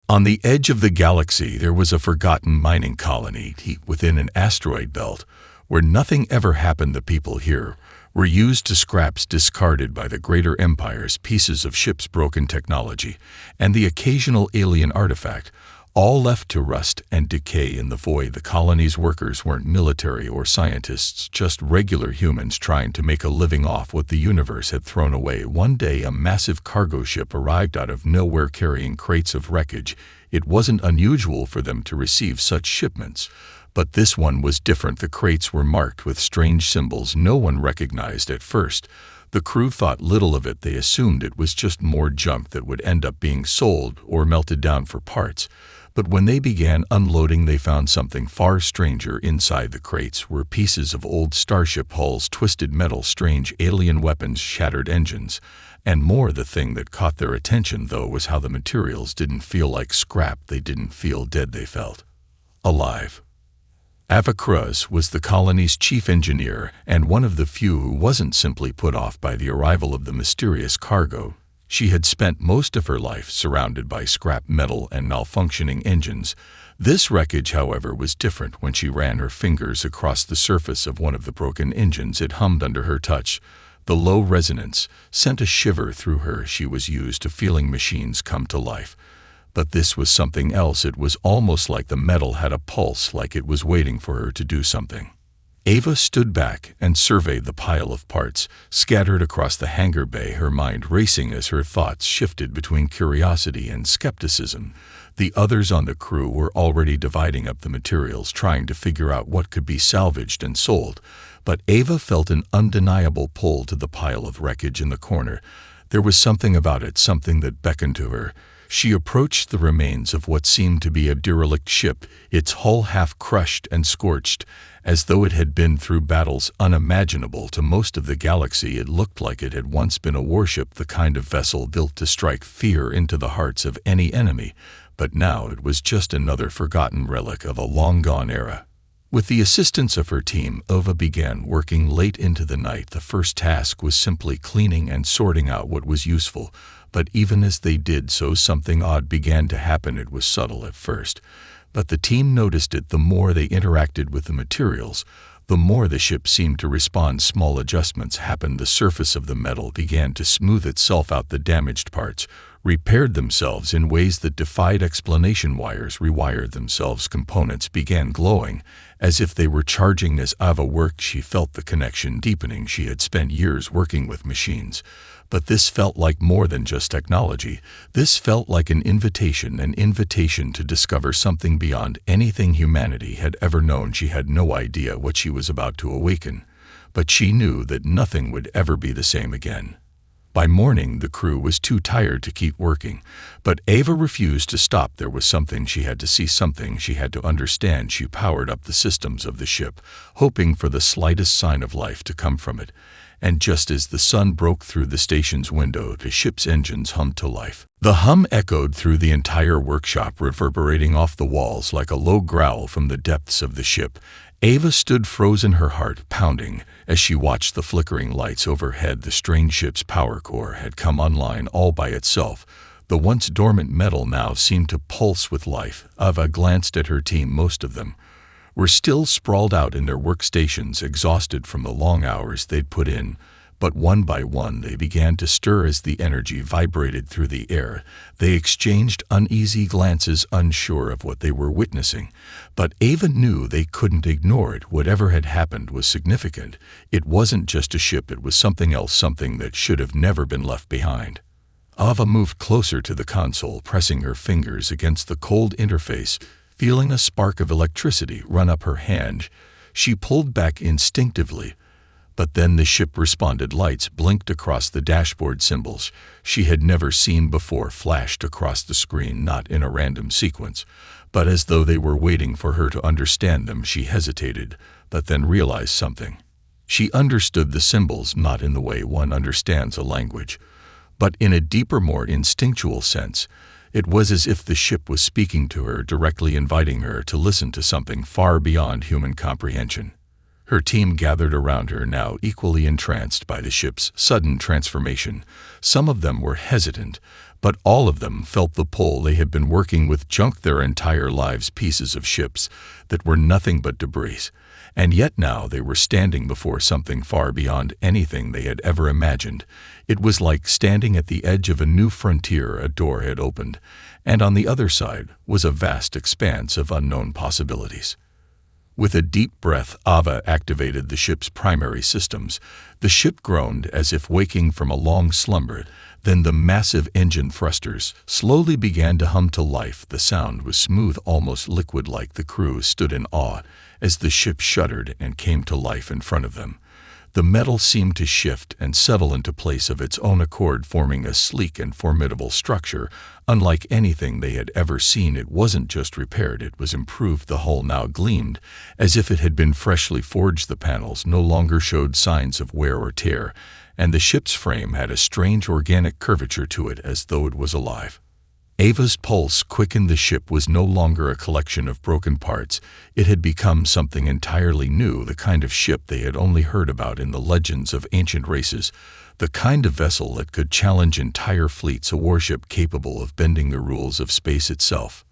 On the edge of the galaxy, there was a forgotten mining colony within an asteroid belt, where nothing ever happened. The people here were used to scraps discarded by the greater empires, pieces of ships' broken technology, and the occasional alien artifact, all left to rust and decay in the void. The colony's workers weren't military or scientists, just regular humans trying to make a living off what the universe had thrown away. One day, a massive cargo ship arrived out of nowhere carrying crates of wreckage. It wasn't unusual for them to receive such shipments, but this one was different. The crates were marked with strange symbols no one recognized at first. The crew thought little of it. They assumed it was just more junk that would end up being sold or melted down for parts. But when they began unloading, they found something far stranger. Inside the crates were pieces of old starship hulls, twisted metal, strange alien weapons, shattered engines, and more. The thing that caught their attention, though, was how the materials didn't feel like scrap. They didn't feel dead. They felt alive. Ava Cruz was the colony's chief engineer and one of the few who wasn't simply put off by the arrival of the mysterious cargo. She had spent most of her life surrounded by scrap metal and malfunctioning engines. This wreckage, however, was different. When she ran her fingers across the surface of one of the broken engines, it hummed under her touch. The low resonance sent a shiver through her. She was used to feeling machines come to life. But this was something else. It was almost like the metal had a pulse, like it was waiting for her to do something. Ava stood back and surveyed the pile of parts scattered across the hangar bay, her mind racing as her thoughts shifted between curiosity and skepticism. The others on the crew were already dividing up the materials, trying to figure out what could be salvaged and sold. But Ava felt an undeniable pull to the pile of wreckage in the corner. There was something about it, something that beckoned to her. She approached the remains of what seemed to be a derelict ship, its hull half crushed and scorched, as though it had been through battles unimaginable to most of the galaxy. It looked like it had once been a warship, the kind of vessel built to strike fear into the hearts of any enemy, but now it was just another forgotten relic of a long-gone era. With the assistance of her team, Ava began working late into the night. The first task was simply cleaning and sorting out what was useful. But even as they did so, something odd began to happen. It was subtle at first, but the team noticed it. The more they interacted with the materials, the more the ship seemed to respond. Small adjustments happened. The surface of the metal began to smooth itself out. The damaged parts repaired themselves in ways that defied explanation. Wires rewired themselves. Components began glowing as if they were charging. As Ava worked, she felt the connection deepening. She had spent years working with machines, but this felt like more than just technology. This felt like an invitation to discover something beyond anything humanity had ever known. She had no idea what she was about to awaken, but she knew that nothing would ever be the same again. By morning, the crew was too tired to keep working, but Ava refused to stop. There was something she had to see, something she had to understand. She powered up the systems of the ship, hoping for the slightest sign of life to come from it. And just as the sun broke through the station's window, the ship's engines hummed to life. The hum echoed through the entire workshop, reverberating off the walls like a low growl from the depths of the ship. Ava stood frozen, her heart pounding, as she watched the flickering lights overhead. The strange ship's power core had come online all by itself. The once dormant metal now seemed to pulse with life. Ava glanced at her team. Most of them were still sprawled out in their workstations, exhausted from the long hours they'd put in. But one by one they began to stir as the energy vibrated through the air. They exchanged uneasy glances, unsure of what they were witnessing. But Ava knew they couldn't ignore it. Whatever had happened was significant. It wasn't just a ship, it was something else, something that should have never been left behind. Ava moved closer to the console, pressing her fingers against the cold interface. Feeling a spark of electricity run up her hand, she pulled back instinctively. But then the ship responded. Lights blinked across the dashboard. Symbols she had never seen before flashed across the screen, not in a random sequence, but as though they were waiting for her to understand them. She hesitated, but then realized something. She understood the symbols, not in the way one understands a language, but in a deeper, more instinctual sense. It was as if the ship was speaking to her directly, inviting her to listen to something far beyond human comprehension. Her team gathered around her, now equally entranced by the ship's sudden transformation. Some of them were hesitant, but all of them felt the pull. They had been working with junk their entire lives, pieces of ships that were nothing but debris. And yet now they were standing before something far beyond anything they had ever imagined. It was like standing at the edge of a new frontier. A door had opened, and on the other side was a vast expanse of unknown possibilities. With a deep breath, Ava activated the ship's primary systems. The ship groaned as if waking from a long slumber. Then the massive engine thrusters slowly began to hum to life. The sound was smooth, almost liquid-like. The crew stood in awe as the ship shuddered and came to life in front of them. The metal seemed to shift and settle into place of its own accord, forming a sleek and formidable structure, unlike anything they had ever seen. It wasn't just repaired, it was improved. The hull now gleamed as if it had been freshly forged. The panels no longer showed signs of wear or tear, and the ship's frame had a strange organic curvature to it, as though it was alive. Ava's pulse quickened. The ship was no longer a collection of broken parts. It had become something entirely new, the kind of ship they had only heard about in the legends of ancient races, the kind of vessel that could challenge entire fleets, a warship capable of bending the rules of space itself.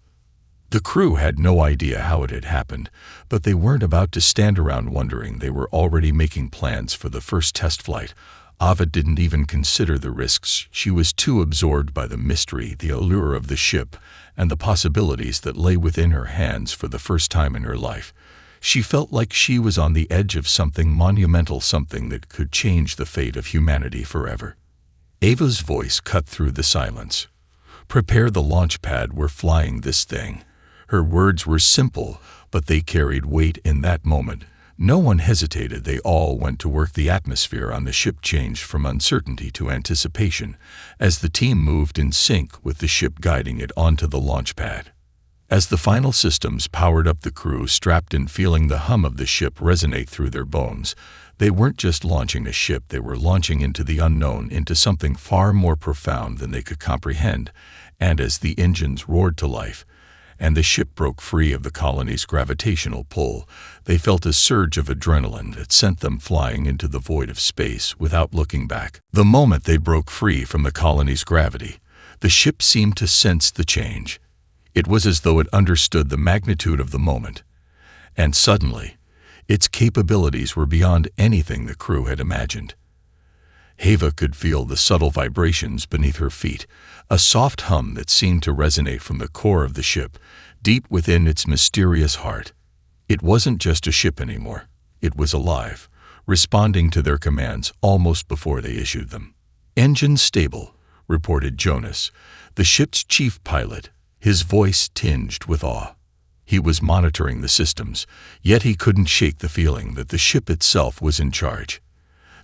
The crew had no idea how it had happened, but they weren't about to stand around wondering. They were already making plans for the first test flight. Ava didn't even consider the risks. She was too absorbed by the mystery, the allure of the ship, and the possibilities that lay within her hands. For the first time in her life, she felt like she was on the edge of something monumental, something that could change the fate of humanity forever. Ava's voice cut through the silence. "Prepare the launch pad, we're flying this thing." Her words were simple, but they carried weight in that moment. No one hesitated. They all went to work. The atmosphere on the ship changed from uncertainty to anticipation as the team moved in sync with the ship, guiding it onto the launch pad. As the final systems powered up, the crew strapped in, feeling the hum of the ship resonate through their bones. They weren't just launching a ship, they were launching into the unknown, into something far more profound than they could comprehend. And as the engines roared to life, and the ship broke free of the colony's gravitational pull, they felt a surge of adrenaline that sent them flying into the void of space without looking back. The moment they broke free from the colony's gravity, the ship seemed to sense the change. It was as though it understood the magnitude of the moment, and suddenly, its capabilities were beyond anything the crew had imagined. Ava could feel the subtle vibrations beneath her feet, a soft hum that seemed to resonate from the core of the ship, deep within its mysterious heart. It wasn't just a ship anymore. It was alive, responding to their commands almost before they issued them. "Engines stable," reported Jonas, the ship's chief pilot, his voice tinged with awe. He was monitoring the systems, yet he couldn't shake the feeling that the ship itself was in charge.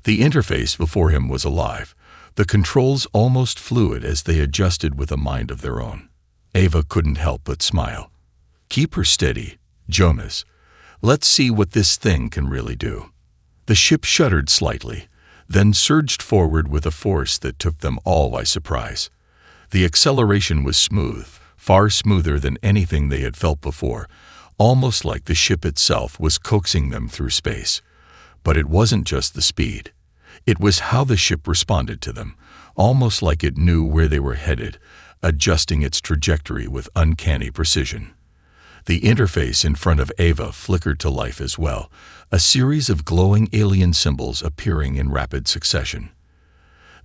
The interface before him was alive, the controls almost fluid as they adjusted with a mind of their own. Ava couldn't help but smile. "Keep her steady, Jonas. Let's see what this thing can really do." The ship shuddered slightly, then surged forward with a force that took them all by surprise. The acceleration was smooth, far smoother than anything they had felt before, almost like the ship itself was coaxing them through space. But it wasn't just the speed. It was how the ship responded to them, almost like it knew where they were headed, adjusting its trajectory with uncanny precision. The interface in front of Ava flickered to life as well, a series of glowing alien symbols appearing in rapid succession.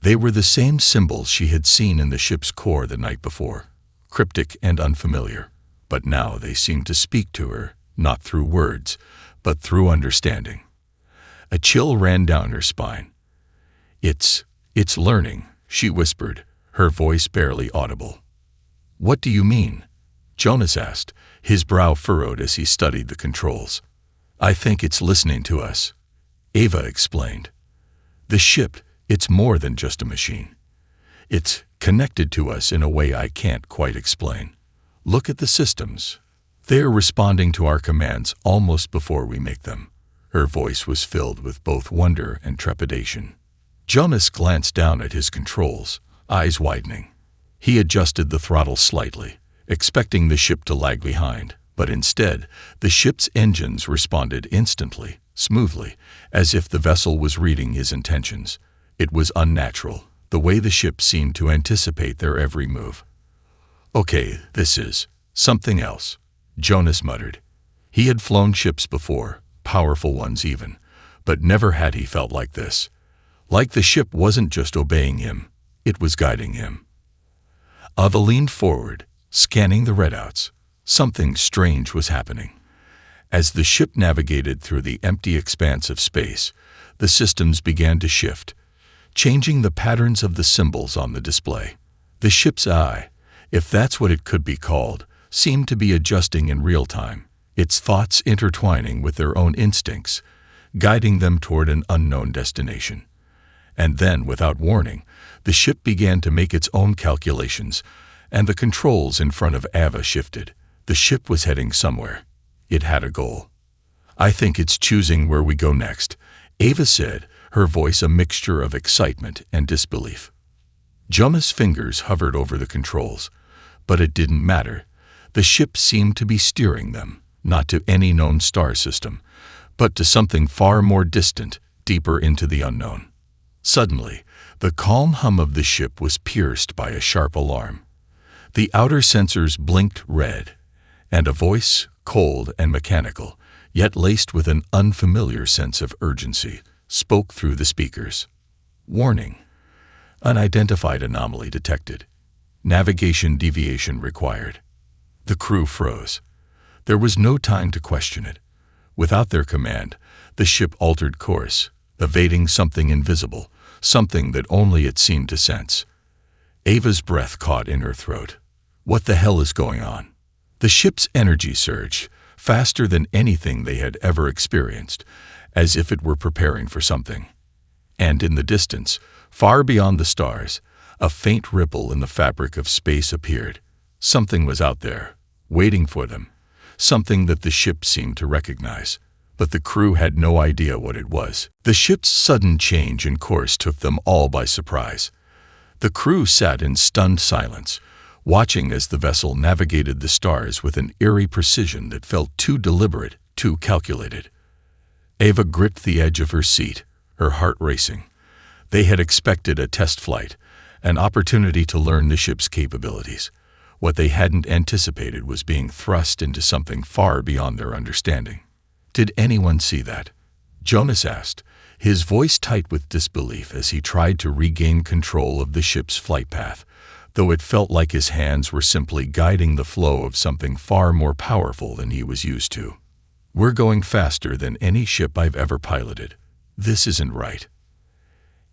They were the same symbols she had seen in the ship's core the night before, cryptic and unfamiliar. But now they seemed to speak to her, not through words, but through understanding. A chill ran down her spine. It's learning," she whispered, her voice barely audible. "What do you mean?" Jonas asked, his brow furrowed as he studied the controls. "I think it's listening to us," Ava explained. "The ship, it's more than just a machine. It's connected to us in a way I can't quite explain. Look at the systems. They're responding to our commands almost before we make them." Her voice was filled with both wonder and trepidation. Jonas glanced down at his controls, eyes widening. He adjusted the throttle slightly, expecting the ship to lag behind, but instead, the ship's engines responded instantly, smoothly, as if the vessel was reading his intentions. It was unnatural. the way the ship seemed to anticipate their every move. "Okay, this is something else," Jonas muttered. He had flown ships before, powerful ones even, but never had he felt like this. Like the ship wasn't just obeying him, it was guiding him. Ava leaned forward, scanning the readouts. Something strange was happening. As the ship navigated through the empty expanse of space, the systems began to shift, changing the patterns of the symbols on the display. The ship's eye, if that's what it could be called, seemed to be adjusting in real time, its thoughts intertwining with their own instincts, guiding them toward an unknown destination. And then, without warning, the ship began to make its own calculations, and the controls in front of Ava shifted. The ship was heading somewhere. It had a goal. "I think it's choosing where we go next," Ava said, her voice a mixture of excitement and disbelief. Jonas' fingers hovered over the controls, but it didn't matter. The ship seemed to be steering them, not to any known star system, but to something far more distant, deeper into the unknown. Suddenly, the calm hum of the ship was pierced by a sharp alarm. The outer sensors blinked red, and a voice, cold and mechanical, yet laced with an unfamiliar sense of urgency, spoke through the speakers. "Warning. Unidentified anomaly detected. Navigation deviation required." The crew froze. There was no time to question it. Without their command, the ship altered course, evading something invisible, something that only it seemed to sense. Ava's breath caught in her throat. What the hell is going on? The ship's energy surged, faster than anything they had ever experienced, as if it were preparing for something. And in the distance, far beyond the stars, a faint ripple in the fabric of space appeared. Something was out there, waiting for them, something that the ship seemed to recognize. But the crew had no idea what it was. The ship's sudden change in course took them all by surprise. The crew sat in stunned silence, watching as the vessel navigated the stars with an eerie precision that felt too deliberate, too calculated. Ava gripped the edge of her seat, her heart racing. They had expected a test flight, an opportunity to learn the ship's capabilities. What they hadn't anticipated was being thrust into something far beyond their understanding. "Did anyone see that?" Jonas asked, his voice tight with disbelief as he tried to regain control of the ship's flight path, though it felt like his hands were simply guiding the flow of something far more powerful than he was used to. "We're going faster than any ship I've ever piloted. This isn't right."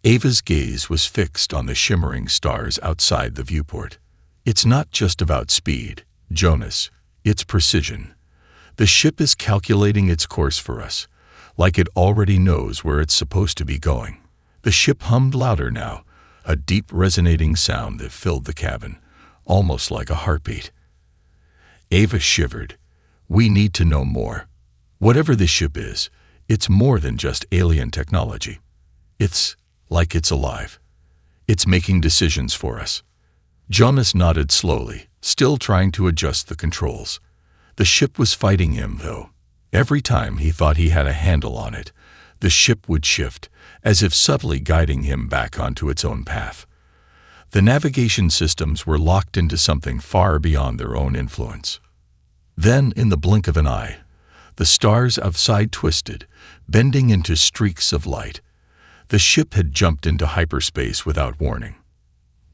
Ava's gaze was fixed on the shimmering stars outside the viewport. "It's not just about speed, Jonas, it's precision. The ship is calculating its course for us, like it already knows where it's supposed to be going." The ship hummed louder now, a deep resonating sound that filled the cabin, almost like a heartbeat. Ava shivered. "We need to know more. Whatever this ship is, it's more than just alien technology. It's like it's alive. It's making decisions for us." Jonas nodded slowly, still trying to adjust the controls. The ship was fighting him, though. Every time he thought he had a handle on it, the ship would shift, as if subtly guiding him back onto its own path. The navigation systems were locked into something far beyond their own influence. Then, in the blink of an eye, the stars outside twisted, bending into streaks of light. The ship had jumped into hyperspace without warning.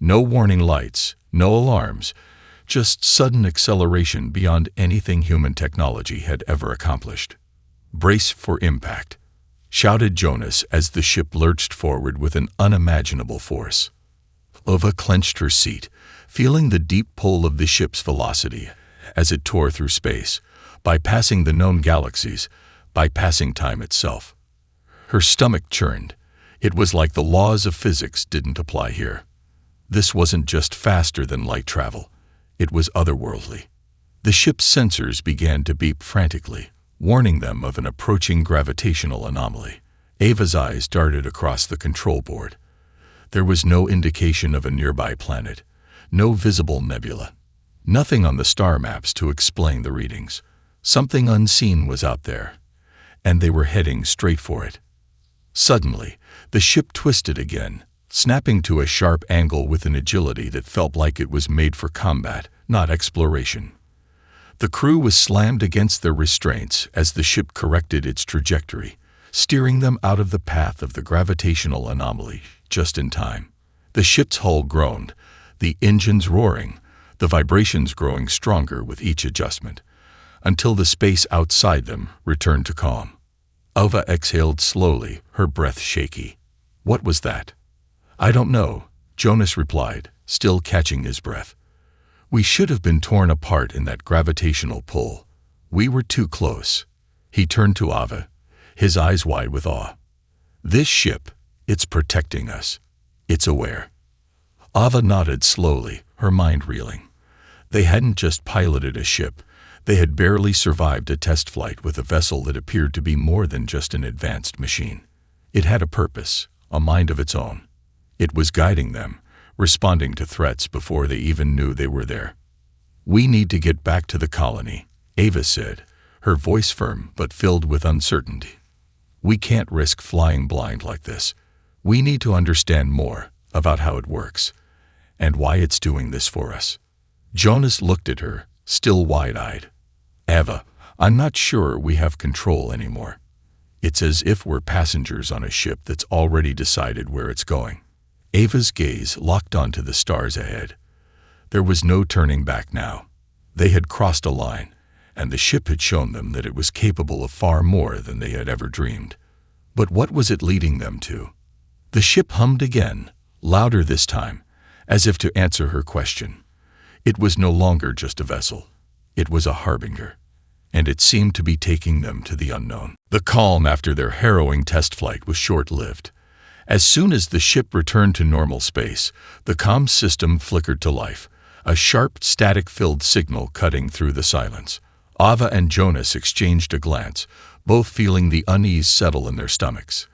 No warning lights, no alarms, just sudden acceleration beyond anything human technology had ever accomplished. "Brace for impact," shouted Jonas as the ship lurched forward with an unimaginable force. Ava clenched her seat, feeling the deep pull of the ship's velocity as it tore through space, bypassing the known galaxies, bypassing time itself. Her stomach churned. It was like the laws of physics didn't apply here. This wasn't just faster than light travel. It was otherworldly. The ship's sensors began to beep frantically, warning them of an approaching gravitational anomaly. Ava's eyes darted across the control board. There was no indication of a nearby planet, no visible nebula, nothing on the star maps to explain the readings. Something unseen was out there, and they were heading straight for it. Suddenly, the ship twisted again, snapping to a sharp angle with an agility that felt like it was made for combat, not exploration. The crew was slammed against their restraints as the ship corrected its trajectory, steering them out of the path of the gravitational anomaly just in time. The ship's hull groaned, the engines roaring, the vibrations growing stronger with each adjustment, until the space outside them returned to calm. Ava exhaled slowly, her breath shaky. "What was that?" "I don't know," Jonas replied, still catching his breath. "We should have been torn apart in that gravitational pull. We were too close." He turned to Ava, his eyes wide with awe. "This ship, it's protecting us. It's aware." Ava nodded slowly, her mind reeling. They hadn't just piloted a ship. They had barely survived a test flight with a vessel that appeared to be more than just an advanced machine. It had a purpose, a mind of its own. It was guiding them, responding to threats before they even knew they were there. "We need to get back to the colony," Ava said, her voice firm but filled with uncertainty. "We can't risk flying blind like this. We need to understand more about how it works and why it's doing this for us." Jonas looked at her, still wide-eyed. "Ava, I'm not sure we have control anymore. It's as if we're passengers on a ship that's already decided where it's going." Ava's gaze locked onto the stars ahead. There was no turning back now. They had crossed a line, and the ship had shown them that it was capable of far more than they had ever dreamed. But what was it leading them to? The ship hummed again, louder this time, as if to answer her question. It was no longer just a vessel. It was a harbinger, and it seemed to be taking them to the unknown. The calm after their harrowing test flight was short-lived. As soon as the ship returned to normal space, the comm system flickered to life, a sharp, static-filled signal cutting through the silence. Ava and Jonas exchanged a glance, both feeling the unease settle in their stomachs.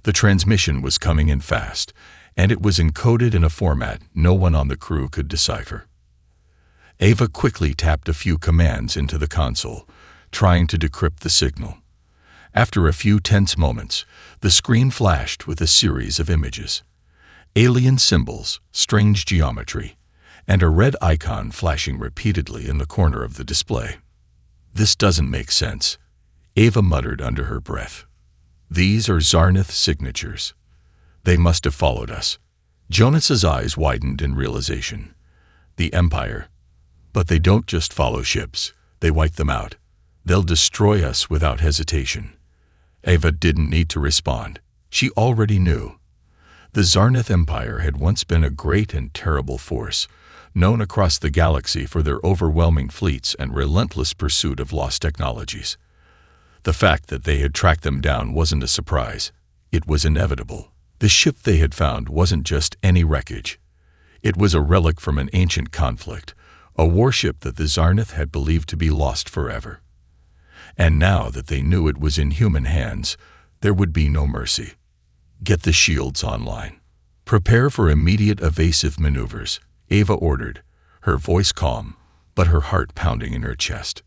The transmission was coming in fast, and it was encoded in a format no one on the crew could decipher. Ava quickly tapped a few commands into the console, trying to decrypt the signal. After a few tense moments, the screen flashed with a series of images. Alien symbols, strange geometry, and a red icon flashing repeatedly in the corner of the display. "This doesn't make sense," Ava muttered under her breath. "These are Zarnith signatures. They must have followed us." Jonas's eyes widened in realization. The Empire. But they don't just follow ships. They wipe them out. They'll destroy us without hesitation. Ava didn't need to respond. She already knew. The Zarnith Empire had once been a great and terrible force, known across the galaxy for their overwhelming fleets and relentless pursuit of lost technologies. The fact that they had tracked them down wasn't a surprise. It was inevitable. The ship they had found wasn't just any wreckage. It was a relic from an ancient conflict, a warship that the Zarnith had believed to be lost forever. And now that they knew it was in human hands, there would be no mercy. "Get the shields online. Prepare for immediate evasive maneuvers," Ava ordered, her voice calm, but her heart pounding in her chest.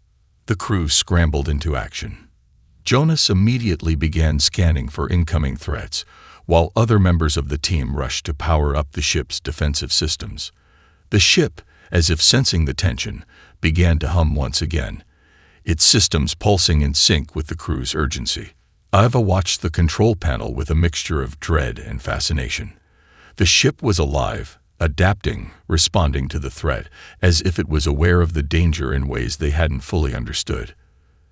The crew scrambled into action. Jonas immediately began scanning for incoming threats, while other members of the team rushed to power up the ship's defensive systems. The ship, as if sensing the tension, began to hum once again, its systems pulsing in sync with the crew's urgency. Ava watched the control panel with a mixture of dread and fascination. The ship was alive, adapting, responding to the threat, as if it was aware of the danger in ways they hadn't fully understood.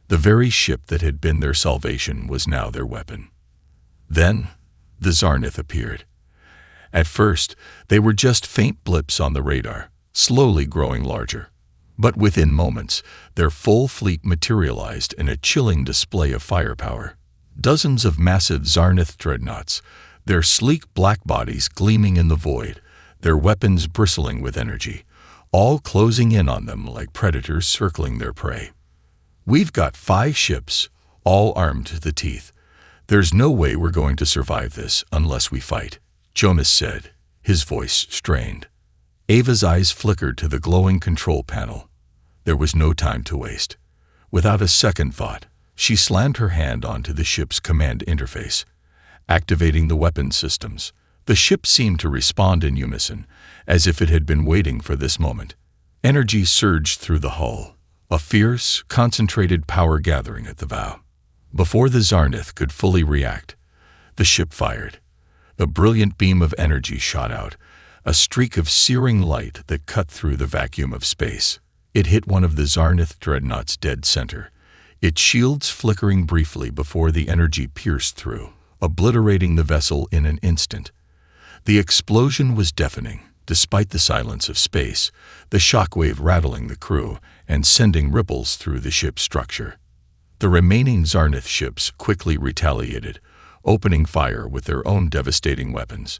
The very ship that had been their salvation was now their weapon. Then, the Zarnith appeared. At first, they were just faint blips on the radar, slowly growing larger. But within moments, their full fleet materialized in a chilling display of firepower. Dozens of massive Zarnith dreadnoughts, their sleek black bodies gleaming in the void, their weapons bristling with energy, all closing in on them like predators circling their prey. "We've got 5 ships, all armed to the teeth. There's no way we're going to survive this unless we fight," Jonas said, his voice strained. Ava's eyes flickered to the glowing control panel. There was no time to waste. Without a second thought, she slammed her hand onto the ship's command interface. Activating the weapon systems, The ship seemed to respond in unison, as if it had been waiting for this moment. Energy surged through the hull, a fierce, concentrated power gathering at the bow. Before the Zarnith could fully react, the ship fired. A brilliant beam of energy shot out, a streak of searing light that cut through the vacuum of space. It hit one of the Zarnith dreadnought's dead center, its shields flickering briefly before the energy pierced through, obliterating the vessel in an instant. The explosion was deafening, despite the silence of space, the shockwave rattling the crew and sending ripples through the ship's structure. The remaining Zarnith ships quickly retaliated, opening fire with their own devastating weapons.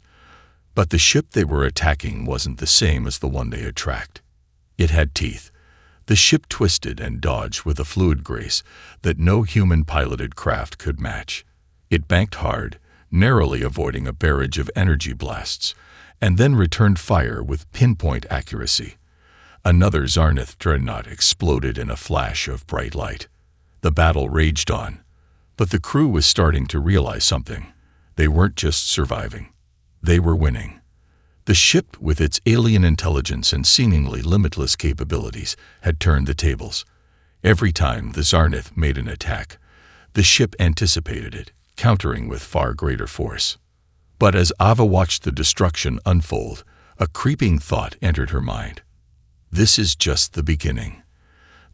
But the ship they were attacking wasn't the same as the one they had tracked. It had teeth. The ship twisted and dodged with a fluid grace that no human-piloted craft could match. It banked hard, narrowly avoiding a barrage of energy blasts, and then returned fire with pinpoint accuracy. Another Zarnith dreadnought exploded in a flash of bright light. The battle raged on, but the crew was starting to realize something. They weren't just surviving. They were winning. The ship, with its alien intelligence and seemingly limitless capabilities, had turned the tables. Every time the Zarnith made an attack, the ship anticipated it, countering with far greater force. But as Ava watched the destruction unfold, a creeping thought entered her mind. This is just the beginning.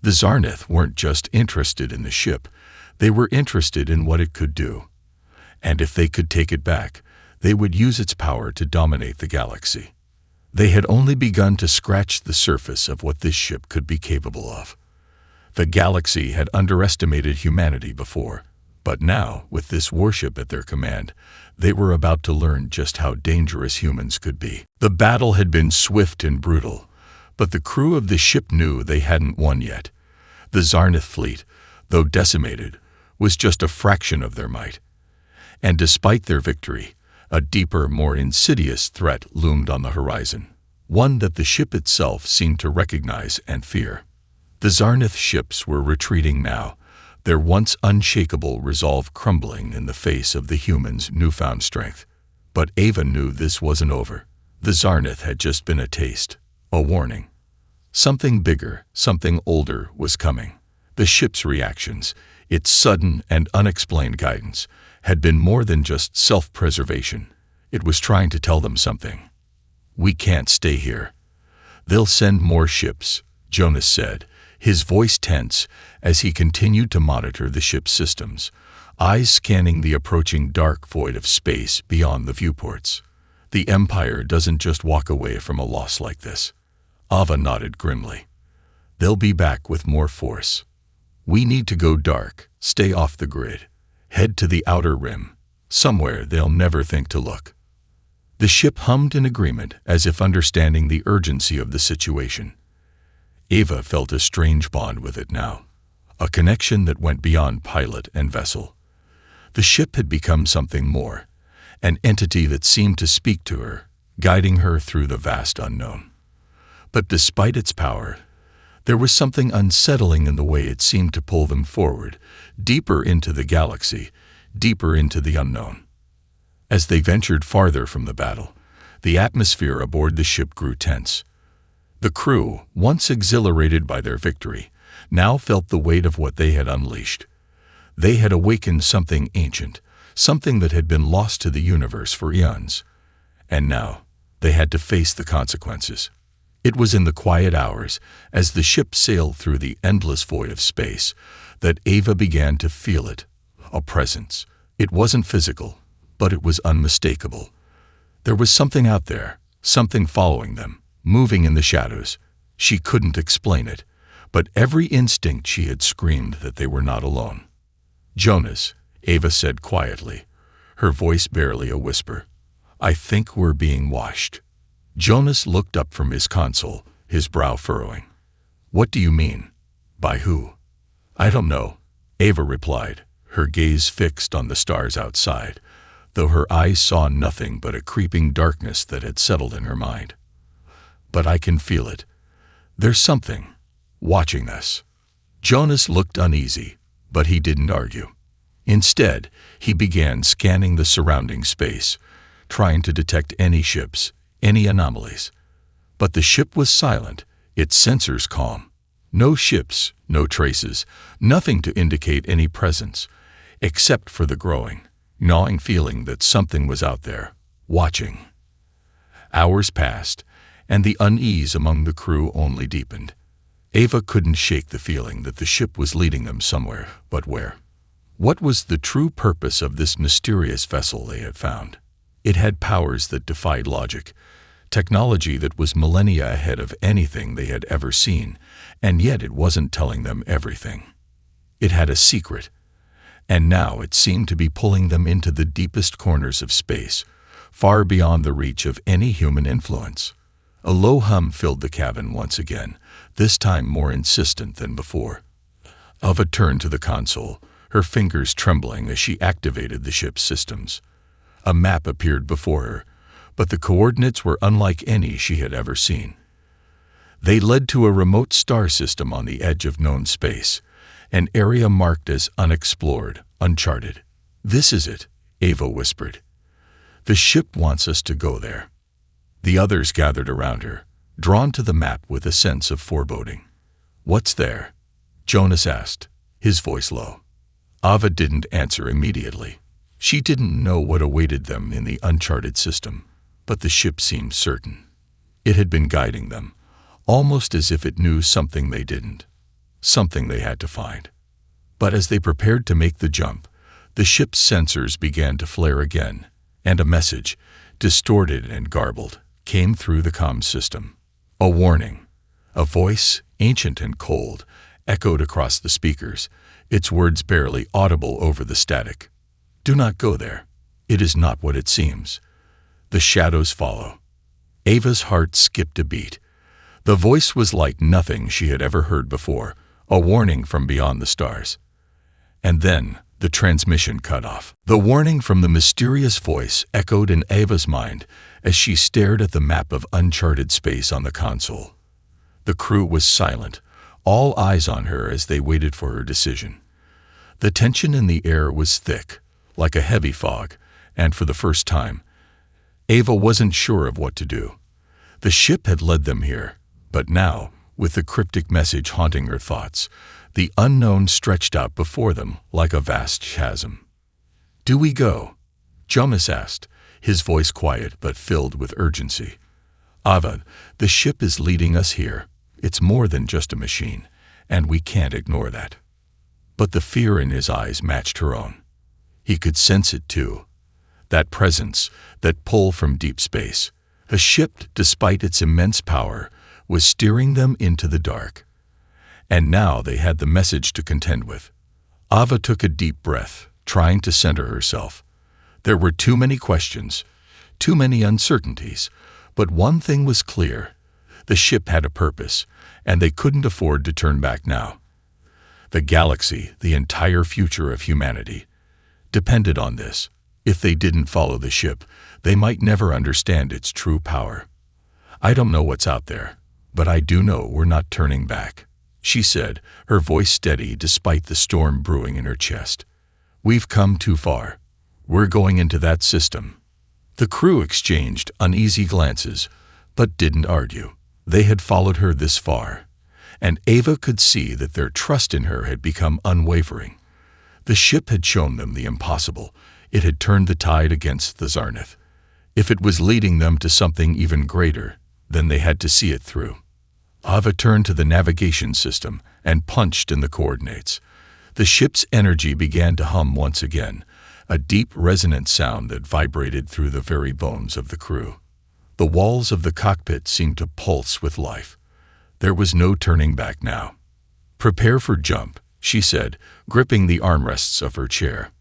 The Zarnith weren't just interested in the ship, they were interested in what it could do. And if they could take it back, they would use its power to dominate the galaxy. They had only begun to scratch the surface of what this ship could be capable of. The galaxy had underestimated humanity before, but now, with this warship at their command, they were about to learn just how dangerous humans could be. The battle had been swift and brutal, but the crew of the ship knew they hadn't won yet. The Zarnith fleet, though decimated, was just a fraction of their might. And despite their victory, a deeper, more insidious threat loomed on the horizon, one that the ship itself seemed to recognize and fear. The Zarnith ships were retreating now, their once unshakable resolve crumbling in the face of the humans' newfound strength. But Ava knew this wasn't over. The Zarnith had just been a taste, a warning. Something bigger, something older was coming. The ship's reactions, its sudden and unexplained guidance, had been more than just self-preservation. It was trying to tell them something. "We can't stay here. They'll send more ships," Jonas said, his voice tense as he continued to monitor the ship's systems, eyes scanning the approaching dark void of space beyond the viewports. "The Empire doesn't just walk away from a loss like this." Ava nodded grimly. "They'll be back with more force. We need to go dark, stay off the grid, head to the outer rim, somewhere they'll never think to look." The ship hummed in agreement, as if understanding the urgency of the situation. Ava felt a strange bond with it now, a connection that went beyond pilot and vessel. The ship had become something more, an entity that seemed to speak to her, guiding her through the vast unknown. But despite its power, there was something unsettling in the way it seemed to pull them forward, deeper into the galaxy, deeper into the unknown. As they ventured farther from the battle, the atmosphere aboard the ship grew tense. The crew, once exhilarated by their victory, now felt the weight of what they had unleashed. They had awakened something ancient, something that had been lost to the universe for eons. And now, they had to face the consequences. It was in the quiet hours, as the ship sailed through the endless void of space, that Ava began to feel it, a presence. It wasn't physical, but it was unmistakable. There was something out there, something following them, moving in the shadows. She couldn't explain it, but every instinct she had screamed that they were not alone. "Jonas," Ava said quietly, her voice barely a whisper, "I think we're being washed." Jonas looked up from his console, his brow furrowing. "What do you mean? By who?" "I don't know," Ava replied, her gaze fixed on the stars outside, though her eyes saw nothing but a creeping darkness that had settled in her mind. "But I can feel it. There's something watching us." Jonas looked uneasy, but he didn't argue. Instead, he began scanning the surrounding space, trying to detect any ships, any anomalies. But the ship was silent, its sensors calm. No ships, no traces, nothing to indicate any presence, except for the growing, gnawing feeling that something was out there, watching. Hours passed, and the unease among the crew only deepened. Ava couldn't shake the feeling that the ship was leading them somewhere, but where? What was the true purpose of this mysterious vessel they had found? It had powers that defied logic, technology that was millennia ahead of anything they had ever seen, and yet it wasn't telling them everything. It had a secret, and now it seemed to be pulling them into the deepest corners of space, far beyond the reach of any human influence. A low hum filled the cabin once again, this time more insistent than before. Ava turned to the console, her fingers trembling as she activated the ship's systems. A map appeared before her, but the coordinates were unlike any she had ever seen. They led to a remote star system on the edge of known space, an area marked as unexplored, uncharted. "This is it," Ava whispered. "The ship wants us to go there." The others gathered around her, drawn to the map with a sense of foreboding. "What's there?" Jonas asked, his voice low. Ava didn't answer immediately. She didn't know what awaited them in the uncharted system, but the ship seemed certain. It had been guiding them, almost as if it knew something they didn't, something they had to find. But as they prepared to make the jump, the ship's sensors began to flare again, and a message, distorted and garbled, came through the comm system. A warning. A voice, ancient and cold, echoed across the speakers, its words barely audible over the static. "Do not go there. It is not what it seems. The shadows follow." Ava's heart skipped a beat. The voice was like nothing she had ever heard before, a warning from beyond the stars. And then the transmission cut off. The warning from the mysterious voice echoed in Ava's mind as she stared at the map of uncharted space on the console. The crew was silent, all eyes on her as they waited for her decision. The tension in the air was thick, like a heavy fog, and for the first time, Ava wasn't sure of what to do. The ship had led them here, but now, with the cryptic message haunting her thoughts, the unknown stretched out before them like a vast chasm. "Do we go?" Jonas asked, his voice quiet but filled with urgency. "Ava, the ship is leading us here. It's more than just a machine, and we can't ignore that." But the fear in his eyes matched her own. He could sense it too. That presence, that pull from deep space. A ship, despite its immense power, was steering them into the dark. And now they had the message to contend with. Ava took a deep breath, trying to center herself. There were too many questions, too many uncertainties, but one thing was clear. The ship had a purpose, and they couldn't afford to turn back now. The galaxy, the entire future of humanity, depended on this. If they didn't follow the ship, they might never understand its true power. "I don't know what's out there, but I do know we're not turning back," she said, her voice steady despite the storm brewing in her chest. "We've come too far. We're going into that system." The crew exchanged uneasy glances, but didn't argue. They had followed her this far, and Ava could see that their trust in her had become unwavering. The ship had shown them the impossible. It had turned the tide against the Zarnith. If it was leading them to something even greater, then they had to see it through. Ava turned to the navigation system and punched in the coordinates. The ship's energy began to hum once again, a deep resonant sound that vibrated through the very bones of the crew. The walls of the cockpit seemed to pulse with life. There was no turning back now. "Prepare for jump," she said, gripping the armrests of her chair.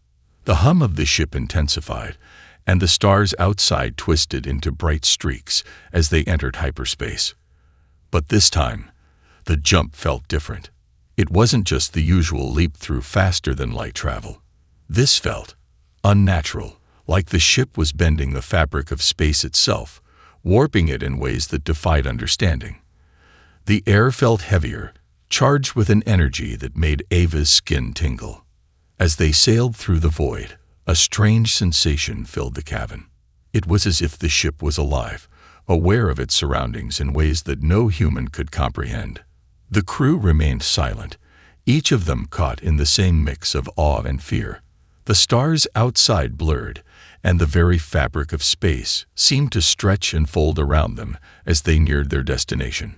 The hum of the ship intensified, and the stars outside twisted into bright streaks as they entered hyperspace. But this time, the jump felt different. It wasn't just the usual leap through faster-than-light travel. This felt unnatural, like the ship was bending the fabric of space itself, warping it in ways that defied understanding. The air felt heavier, charged with an energy that made Ava's skin tingle. As they sailed through the void, a strange sensation filled the cabin. It was as if the ship was alive, aware of its surroundings in ways that no human could comprehend. The crew remained silent, each of them caught in the same mix of awe and fear. The stars outside blurred, and the very fabric of space seemed to stretch and fold around them as they neared their destination.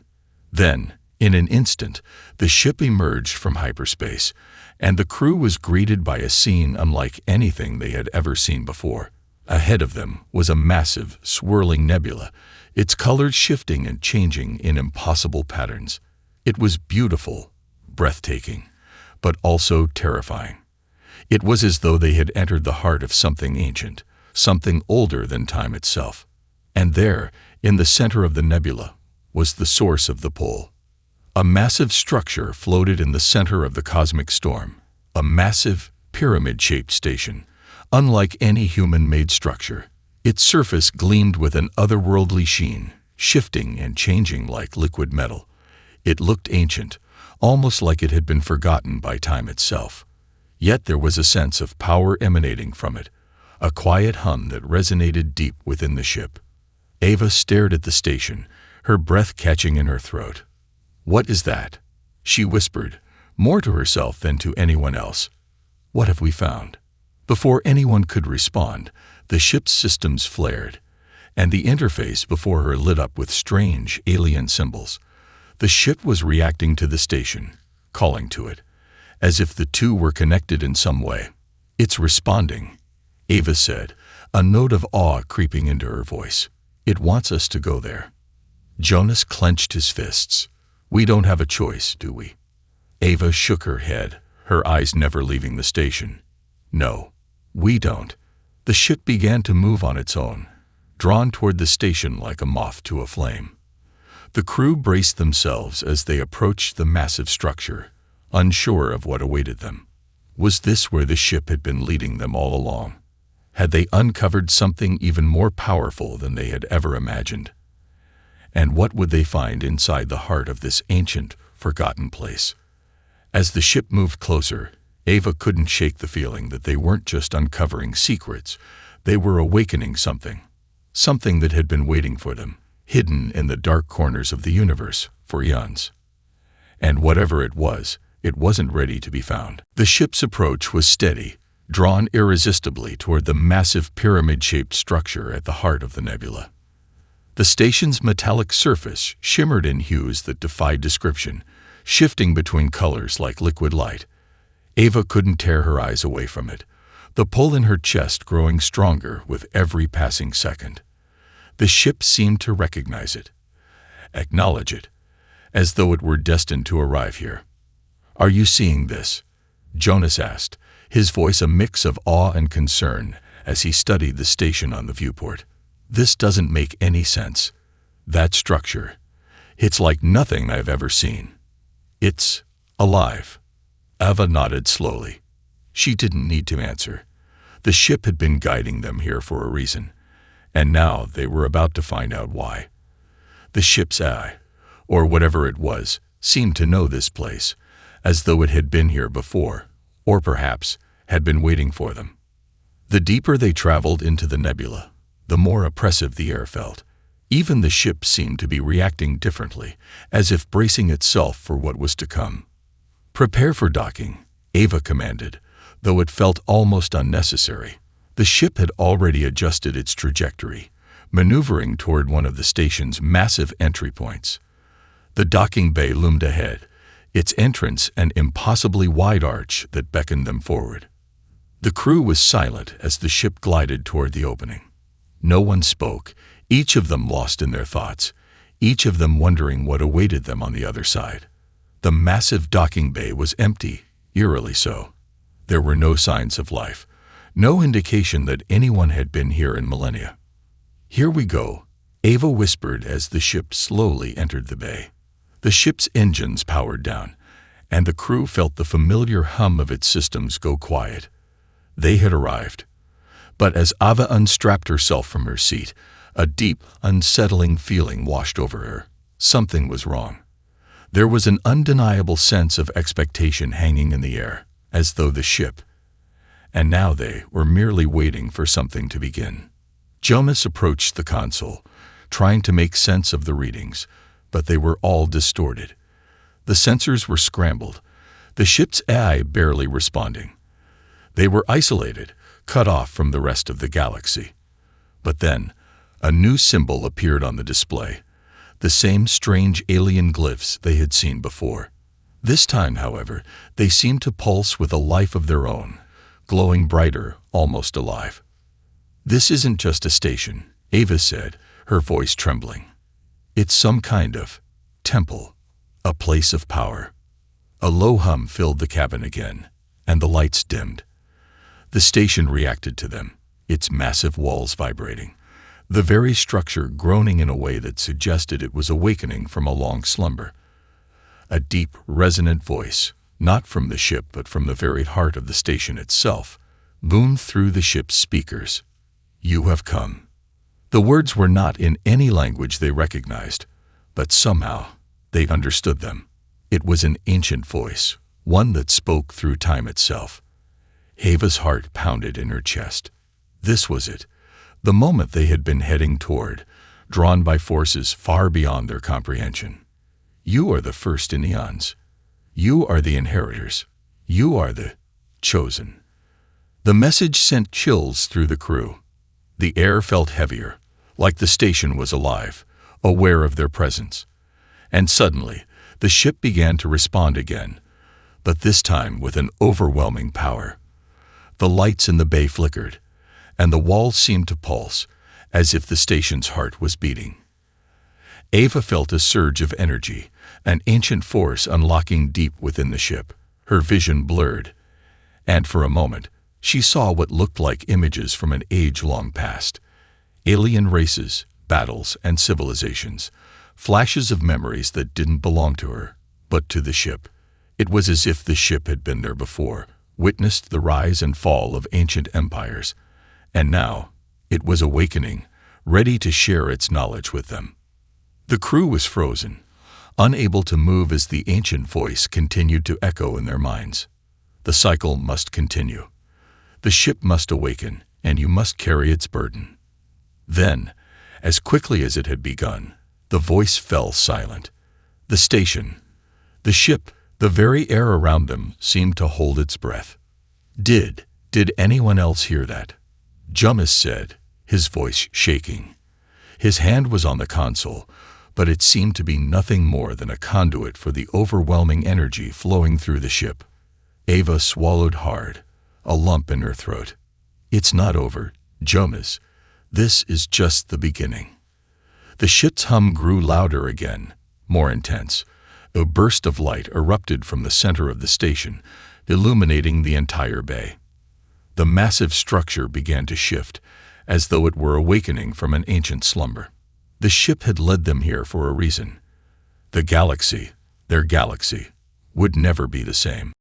Then, in an instant, the ship emerged from hyperspace, and the crew was greeted by a scene unlike anything they had ever seen before. Ahead of them was a massive, swirling nebula, its colors shifting and changing in impossible patterns. It was beautiful, breathtaking, but also terrifying. It was as though they had entered the heart of something ancient, something older than time itself. And there, in the center of the nebula, was the source of the pull. A massive structure floated in the center of the cosmic storm, a massive, pyramid-shaped station, unlike any human-made structure. Its surface gleamed with an otherworldly sheen, shifting and changing like liquid metal. It looked ancient, almost like it had been forgotten by time itself. Yet there was a sense of power emanating from it, a quiet hum that resonated deep within the ship. Ava stared at the station, her breath catching in her throat. "What is that?" she whispered, more to herself than to anyone else. "What have we found?" Before anyone could respond, the ship's systems flared, and the interface before her lit up with strange, alien symbols. The ship was reacting to the station, calling to it, as if the two were connected in some way. "It's responding," Ava said, a note of awe creeping into her voice. "It wants us to go there." Jonas clenched his fists. "We don't have a choice, do we?" Ava shook her head, her eyes never leaving the station. "No, we don't." The ship began to move on its own, drawn toward the station like a moth to a flame. The crew braced themselves as they approached the massive structure, unsure of what awaited them. Was this where the ship had been leading them all along? Had they uncovered something even more powerful than they had ever imagined? And what would they find inside the heart of this ancient, forgotten place? As the ship moved closer, Ava couldn't shake the feeling that they weren't just uncovering secrets, they were awakening something that had been waiting for them, hidden in the dark corners of the universe for eons. And whatever it wasn't ready to be found. The ship's approach was steady, drawn irresistibly toward the massive pyramid-shaped structure at the heart of the nebula. The station's metallic surface shimmered in hues that defied description, shifting between colors like liquid light. Ava couldn't tear her eyes away from it, the pull in her chest growing stronger with every passing second. The ship seemed to recognize it, acknowledge it, as though it were destined to arrive here. "Are you seeing this?" Jonas asked, his voice a mix of awe and concern as he studied the station on the viewport. "This doesn't make any sense. That structure, it's like nothing I've ever seen. It's alive." Ava nodded slowly. She didn't need to answer. The ship had been guiding them here for a reason, and now they were about to find out why. The ship's eye, or whatever it was, seemed to know this place, as though it had been here before, or perhaps had been waiting for them. The deeper they traveled into the nebula, the more oppressive the air felt. Even the ship seemed to be reacting differently, as if bracing itself for what was to come. "Prepare for docking," Ava commanded, though it felt almost unnecessary. The ship had already adjusted its trajectory, maneuvering toward one of the station's massive entry points. The docking bay loomed ahead, its entrance an impossibly wide arch that beckoned them forward. The crew was silent as the ship glided toward the opening. No one spoke, each of them lost in their thoughts, each of them wondering what awaited them on the other side. The massive docking bay was empty, eerily so. There were no signs of life, no indication that anyone had been here in millennia. "Here we go," Ava whispered as the ship slowly entered the bay. The ship's engines powered down, and the crew felt the familiar hum of its systems go quiet. They had arrived. But as Ava unstrapped herself from her seat, a deep, unsettling feeling washed over her. Something was wrong. There was an undeniable sense of expectation hanging in the air, as though the ship, and now they were merely waiting for something to begin. Jonas approached the console, trying to make sense of the readings, but they were all distorted. The sensors were scrambled, the ship's AI barely responding. They were isolated, cut off from the rest of the galaxy. But then, a new symbol appeared on the display, the same strange alien glyphs they had seen before. This time, however, they seemed to pulse with a life of their own, glowing brighter, almost alive. "This isn't just a station," Ava said, her voice trembling. "It's some kind of temple, a place of power." A low hum filled the cabin again, and the lights dimmed. The station reacted to them, its massive walls vibrating, the very structure groaning in a way that suggested it was awakening from a long slumber. A deep, resonant voice, not from the ship but from the very heart of the station itself, boomed through the ship's speakers. "You have come." The words were not in any language they recognized, but somehow they understood them. It was an ancient voice, one that spoke through time itself. Ava's heart pounded in her chest. This was it, the moment they had been heading toward, drawn by forces far beyond their comprehension. "You are the first in eons. You are the inheritors. You are the chosen." The message sent chills through the crew. The air felt heavier, like the station was alive, aware of their presence. And suddenly, the ship began to respond again, but this time with an overwhelming power. The lights in the bay flickered, and the walls seemed to pulse, as if the station's heart was beating. Ava felt a surge of energy, an ancient force unlocking deep within the ship. Her vision blurred, and for a moment, she saw what looked like images from an age long past. Alien races, battles, and civilizations. Flashes of memories that didn't belong to her, but to the ship. It was as if the ship had been there before, witnessed the rise and fall of ancient empires, and now it was awakening, ready to share its knowledge with them. The crew was frozen, unable to move as the ancient voice continued to echo in their minds. The cycle must continue. The ship must awaken, and you must carry its burden. Then, as quickly as it had begun, the voice fell silent. The station, the ship, the very air around them seemed to hold its breath. Did anyone else hear that?" Jonas said, his voice shaking. His hand was on the console, but it seemed to be nothing more than a conduit for the overwhelming energy flowing through the ship. Ava swallowed hard, a lump in her throat. "It's not over, Jonas. This is just the beginning." The ship's hum grew louder again, more intense. A burst of light erupted from the center of the station, illuminating the entire bay. The massive structure began to shift, as though it were awakening from an ancient slumber. The ship had led them here for a reason. The galaxy, their galaxy, would never be the same.